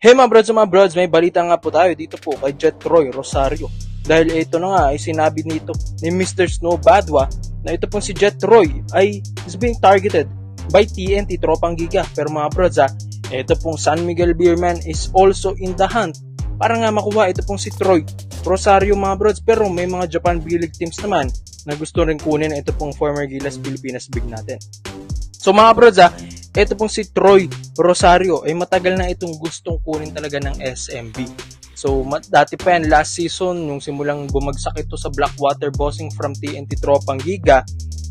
Hey mga brods, may balita nga po tayo dito po kay Jetroy Rosario. Dahil ito na nga ay sinabi nito ni Mr. Snow Badwa na ito pong si Jetroy ay is being targeted by TNT Tropang Giga. Pero mga brods ito pong San Miguel Beerman is also in the hunt para nga makuha ito pong si Troy Rosario mga brods. Pero may mga Japan B-League teams naman na gusto rin kunin ito pong former Gilas Pilipinas big natin. So mga brods ito pong si Troy Rosario ay matagal na itong gustong kunin talaga ng SMB. So dati pa yan last season yung simulang bumagsak ito sa Blackwater Bossing from TNT Tropang Giga.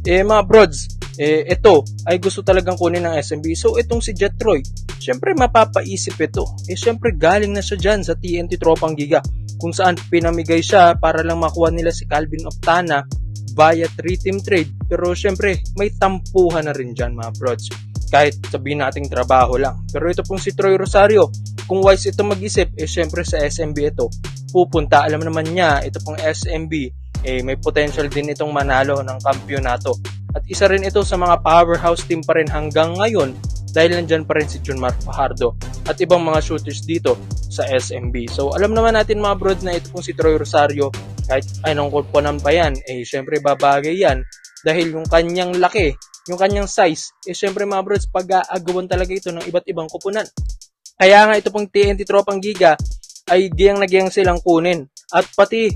Mga brods, ito ay gusto talagang kunin ng SMB. So itong si Jetroy, syempre mapapaisip ito. Syempre galing na siya dyan sa TNT Tropang Giga kung saan pinamigay siya para lang makuha nila si Calvin Octana via 3-team trade. Pero syempre may tampuhan na rin dyan mga brods. Kahit sabihin nating trabaho lang. Pero ito pong si Troy Rosario, kung wise ito mag-isip, syempre sa SMB ito pupunta. Alam naman niya, ito pong SMB, may potential din itong manalo ng kampyonato. At isa rin ito sa mga powerhouse team pa rin hanggang ngayon dahil nandyan pa rin si Junmar Fajardo at ibang mga shooters dito sa SMB. So alam naman natin mga brods na ito pong si Troy Rosario, kahit anong kulponan pa yan, syempre babagay yan dahil yung kanyang laki, yung kanyang size, syempre mga brods, pag-aagawan talaga ito ng iba't ibang kupunan. Kaya nga ito pong TNT Tropang Giga ay giyang na giyang silang kunin. At pati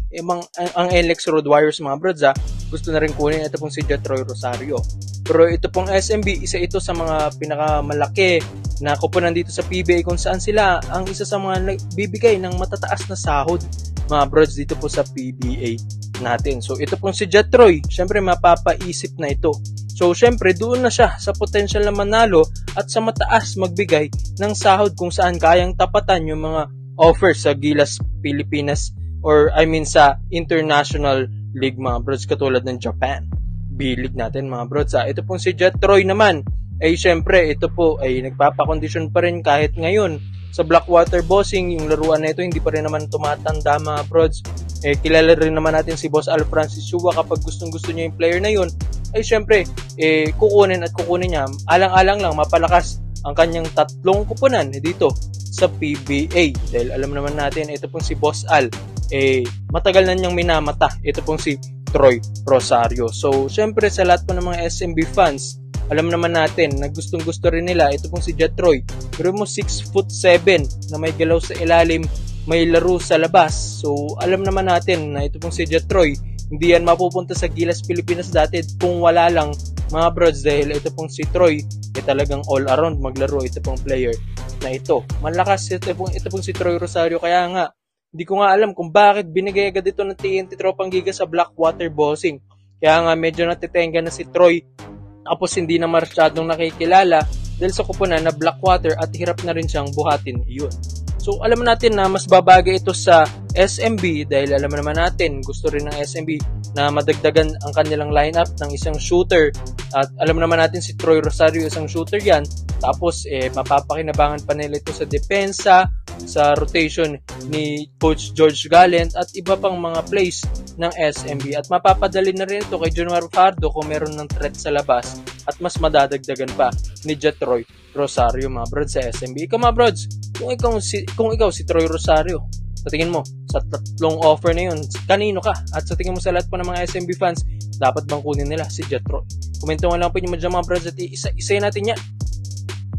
ang NLEX Road Warriors mga brods gusto na rin kunin ito pong si Jetroy Rosario. Pero ito pong SMB, isa ito sa mga pinakamalaki na kupunan dito sa PBA kung saan sila ang isa sa mga bibigay ng matataas na sahod mga brods dito po sa PBA natin. So ito pong si Jetroy, syempre mapapaisip na ito. So syempre doon na siya sa potential na manalo at sa mataas magbigay ng sahod kung saan kayang tapatan yung mga offers sa Gilas Pilipinas or sa International League mga brods katulad ng Japan B-League natin mga brods. Ito pong si Jetroy naman syempre ito po ay nagpapakondisyon pa rin kahit ngayon sa Blackwater Bossing. Yung laruan na ito hindi pa rin naman tumatanda mga brods. Kilala rin naman natin si Boss Al Francis Chua. Kapag gustong niya yung player na yun syempre kukunin niya. Alang-alang lang mapalakas ang kanyang tatlong kupunan dito sa PBA dahil alam naman natin ito pong si Boss Al matagal na niyang minamata ito pong si Troy Rosario. So syempre sa lahat po ng mga SMB fans, alam naman natin na gustong gusto rin nila ito pong si Jetroy. Pero mo 6'7" na may galaw sa ilalim, may laro sa labas. So alam naman natin na ito pong si Jetroy hindi yan mapupunta sa Gilas Pilipinas dati kung wala lang mga brods dahil ito pong si Troy talagang all around maglaro ito pong player na ito. Malakas ito pong si Troy Rosario, kaya nga hindi ko nga alam kung bakit binigay agad ito ng TNT Tropang Giga sa Blackwater Bossing. Kaya nga medyo natitenga na si Troy tapos hindi na masyadong nakikilala dahil sa kupunan na Blackwater at hirap na rin siyang buhatin iyon. So alam natin na mas babagay ito sa SMB dahil alam naman natin gusto rin ng SMB na madagdagan ang kanilang lineup ng isang shooter at alam naman natin si Troy Rosario isang shooter yan. Tapos mapapakinabangan pa nila ito sa depensa, sa rotation ni Coach George Gallant at iba pang mga plays ng SMB at mapapadali na rin ito kay Junmar Fajardo kung meron ng threat sa labas at mas madadagdagan pa ni Jetroy Rosario mga brods sa SMB. Ikaw mga brods, kung ikaw si Troy Rosario, sa tingin mo sa tatlong offer na yun, kanino ka? At sa tingin mo sa lahat po ng mga SMB fans, dapat bang kunin nila si Jetroy? Komento nga lang po nyo mga brods at isa-isay natin yan.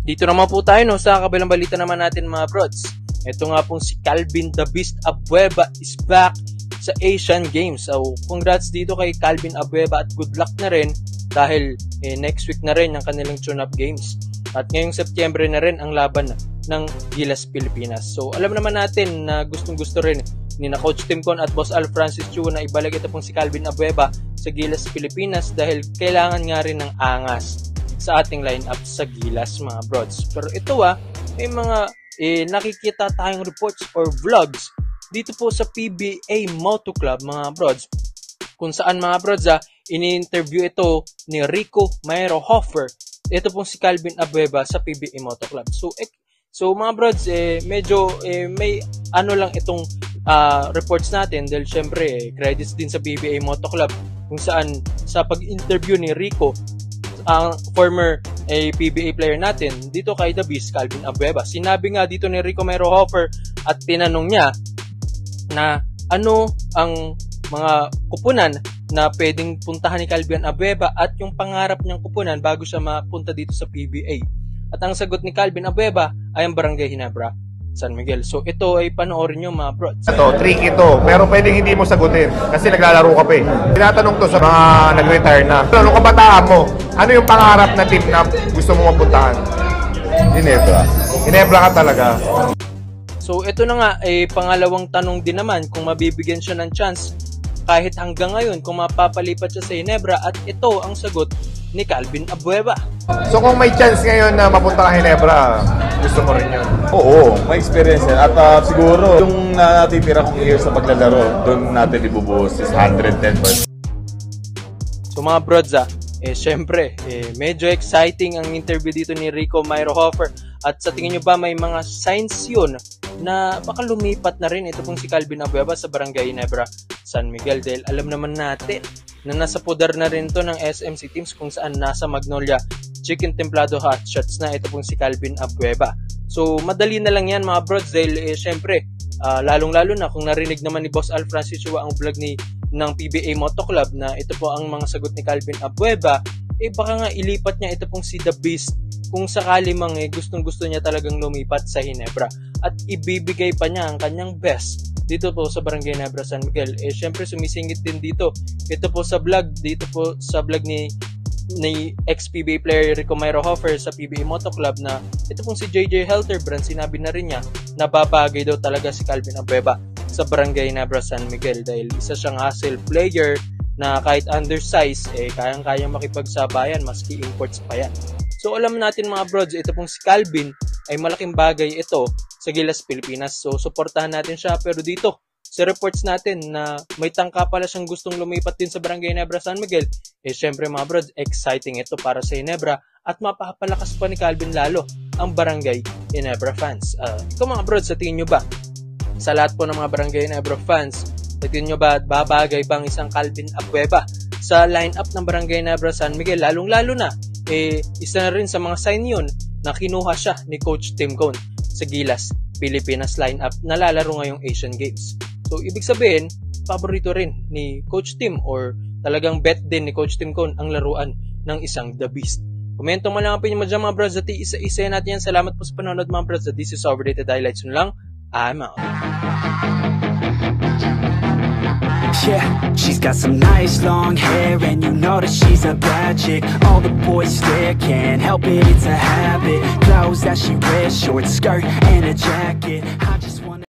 Dito naman po tayo sa kabilang balita naman natin mga brods. Ito nga pong si Calvin the Beast Abueva is back sa Asian Games. So congrats dito kay Calvin Abueva at good luck na rin dahil next week na rin ang kanilang tune-up games. At ngayong September na rin ang laban ng Gilas Pilipinas. So alam naman natin na gustong-gusto rin ni na Coach Tim Con at Boss Al Francis Chua na ibalik ito pong si Calvin Abueva sa Gilas Pilipinas dahil kailangan nga rin ng angas sa ating lineup sa Gilas mga brods. Pero ito may mga nakikita tayong reports or vlogs dito po sa PBA Moto Club mga brods kung saan mga brods ini-interview ito ni Rico Mayro Hoffer. Ito pong si Calvin Abueva sa PBA Moto Club. So mga brods medyo may lang itong reports natin dahil syempre credits din sa PBA Moto Club kung saan sa pag-interview ni Rico ang former PBA player natin dito kay The Beast, Calvin Abueva. Sinabi nga dito ni Rico Meyerhofer at tinanong niya na ano ang mga kupunan na pwedeng puntahan ni Calvin Abueva at yung pangarap niyang kupunan bago siya mapunta dito sa PBA. At ang sagot ni Calvin Abueva ay ang Barangay Ginebra, San Miguel. So ito ay panoorin nyo mga brods. Ito, tricky ito. Pero pwedeng hindi mo sagutin kasi naglalaro ka pa eh. Tinatanong to sa mga nag-retire na. Ano kabataan mo? Ano yung pangarap na team na gusto mo mapuntahan? Ginebra. Ginebra ka talaga. So ito na nga, pangalawang tanong din naman kung mabibigyan siya ng chance kahit hanggang ngayon kung mapapalipat siya sa Ginebra, at ito ang sagot ni Calvin Abueva. So kung may chance ngayon na mapunta ka Ginebra, gusto mo rin yun? Oo, may experience yan. At siguro, yung natitira kong years sa paglalaro, doon natin ibubuhos is 110%. So mga brods, syempre, medyo exciting ang interview dito ni Rico Meyerhofer. At sa tingin nyo ba may mga signs yun na baka lumipat na rin ito pong si Calvin Abueva sa Barangay Ginebra, San Miguel? Dahil alam naman natin na nasa pudar na rin to ng SMC teams kung saan nasa Magnolia Chicken Templado Hotshots na ito pong si Calvin Abueva. So madali na lang yan mga brods dahil syempre lalong-lalo na kung narinig naman ni Boss Al Francis Chua ang vlog ng PBA Moto Club na ito po ang mga sagot ni Calvin Abueva, baka nga ilipat niya ito pong si The Beast kung sakali mang gustong-gusto niya talagang lumipat sa Ginebra at ibibigay pa niya ang kanyang best dito po sa Barangay Ginebra, San Miguel. Syempre sumisingit din dito ito po sa vlog ni ex-PBA player Rico Meyerhofer sa PBA Moto Club na ito pong si JJ Helterbrand, sinabi na rin niya na babagay daw talaga si Calvin Abueva sa Barangay Ginebra, San Miguel dahil isa siyang hustle player na kahit undersize kayang-kayang makipagsabayan maski imports pa yan. So alam natin mga brods, ito pong si Calvin ay malaking bagay ito sa Gilas Pilipinas. So suportahan natin siya, pero dito sa reports natin na may tangka pala siyang gustong lumipat din sa Barangay Ginebra, San Miguel, syempre mga brods, exciting ito para sa Ginebra at mapapalakas pa ni Calvin lalo ang Barangay Ginebra fans. Ikaw mga brods, sa tingin nyo ba? Sa lahat po ng mga Barangay Ginebra fans, sa tingin nyo ba babagay bang isang Calvin Abueva sa lineup ng Barangay Ginebra, San Miguel? Lalong-lalo na isa na rin sa mga sign yun na kinuha siya ni Coach Tim Cone sa Gilas Pilipinas lineup na lalaro ngayong Asian Games. So ibig sabihin, paborito rin ni Coach Tim or talagang bet din ni Coach Tim Cone ang laruan ng isang The Beast. Komento mo lang ang opinion mo dyan mga bros, at isa-isa natin yan. Salamat po sa panonood mga bros. This is Overrated Highlights. Yun lang, I'm out. Yeah, she's got some nice long hair, and you know that she's a bad chick. All the boys stare, can't help it, it's a habit. Clothes that she wears, short skirt and a jacket.